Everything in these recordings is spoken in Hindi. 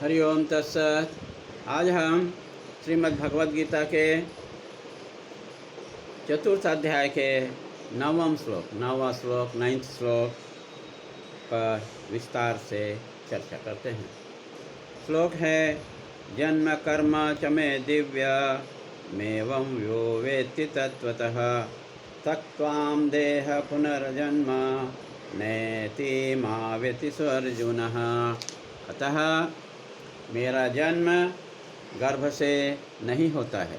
हरि ओम तत्सत। आज हम श्रीमद् भगवद गीता के चतुर्थ अध्याय के 9वां श्लोक 9th श्लोक पर विस्तार से चर्चा करते हैं। श्लोक है, जन्म कर्म च मे दिव्य मेवं यो वेत्ति तत्त्वतः तत्त्वां देह पुनर्जन्म नेति मावेति अर्जुनः। अतः मेरा जन्म गर्भ से नहीं होता है,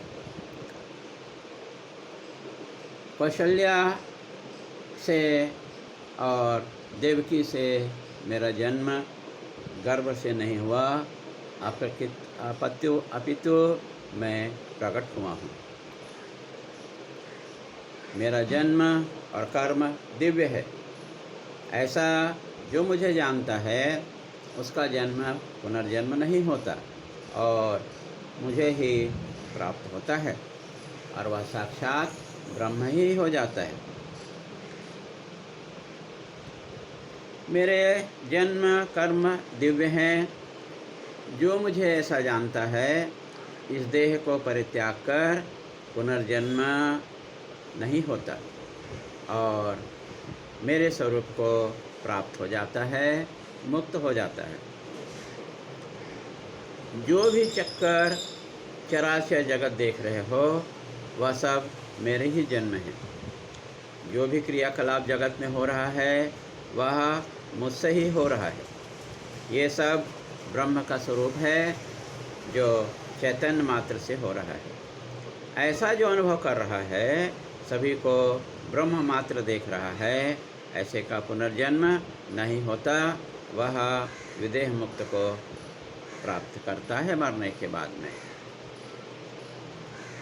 कौशल्या से और देवकी से मेरा जन्म गर्भ से नहीं हुआ, अपितु मैं प्रकट हुआ हूँ। मेरा जन्म और कर्म दिव्य है। ऐसा जो मुझे जानता है उसका जन्म पुनर्जन्म नहीं होता और मुझे ही प्राप्त होता है और वह साक्षात ब्रह्म ही हो जाता है। मेरे जन्म कर्म दिव्य हैं। जो मुझे ऐसा जानता है इस देह को परित्याग कर पुनर्जन्म नहीं होता और मेरे स्वरूप को प्राप्त हो जाता है, मुक्त हो जाता है। जो भी चक्कर चराचर जगत देख रहे हो वह सब मेरे ही जन्म है। जो भी क्रियाकलाप जगत में हो रहा है वह मुझसे ही हो रहा है। ये सब ब्रह्म का स्वरूप है जो चैतन्य मात्र से हो रहा है। ऐसा जो अनुभव कर रहा है, सभी को ब्रह्म मात्र देख रहा है, ऐसे का पुनर्जन्म नहीं होता। वह विदेह मुक्त को प्राप्त करता है मरने के बाद में।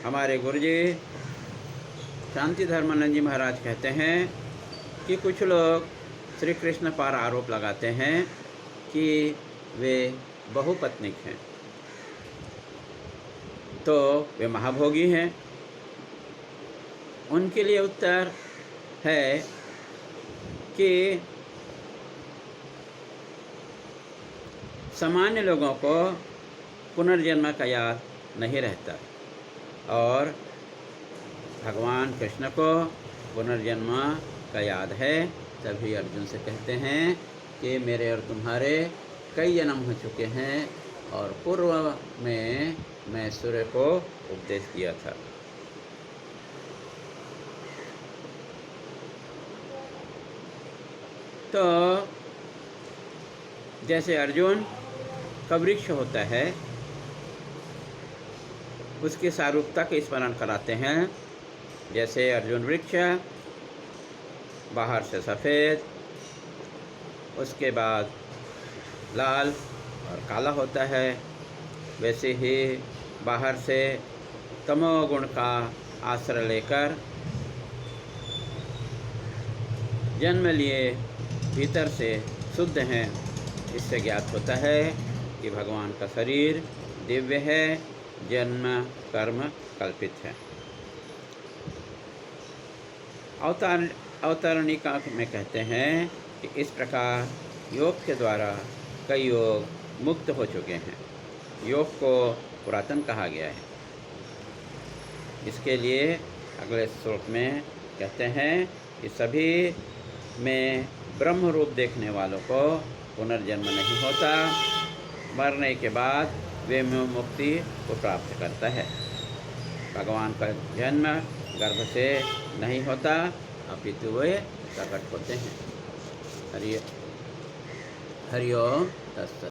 हमारे गुरुजी शांति धर्मानंद जी महाराज कहते हैं कि कुछ लोग श्री कृष्ण पर आरोप लगाते हैं कि वे बहुपत्निक हैं, तो वे महाभोगी हैं। उनके लिए उत्तर है कि सामान्य लोगों को पुनर्जन्म का याद नहीं रहता और भगवान कृष्ण को पुनर्जन्म का याद है। तभी अर्जुन से कहते हैं कि मेरे और तुम्हारे कई जन्म हो चुके हैं और पूर्व में मैं सूर्य को उपदेश दिया था। तो जैसे अर्जुन का वृक्ष होता है, उसकी सारूपता के स्मरण कराते हैं। जैसे अर्जुन वृक्ष बाहर से सफ़ेद, उसके बाद लाल और काला होता है, वैसे ही बाहर से तमोगुण का आश्रय लेकर जन्म लिए भीतर से शुद्ध हैं। इससे ज्ञात होता है कि भगवान का शरीर दिव्य है, जन्म कर्म कल्पित है। अवतरणिका में कहते हैं कि इस प्रकार योग के द्वारा कई योग मुक्त हो चुके हैं। योग को पुरातन कहा गया है। इसके लिए अगले श्लोक में कहते हैं कि सभी में ब्रह्म रूप देखने वालों को पुनर्जन्म नहीं होता। मरने के बाद वे मुक्ति को प्राप्त करता है। भगवान का जन्म गर्भ से नहीं होता, अपितु वे प्रकट होते हैं। हरि ओम तत्सत।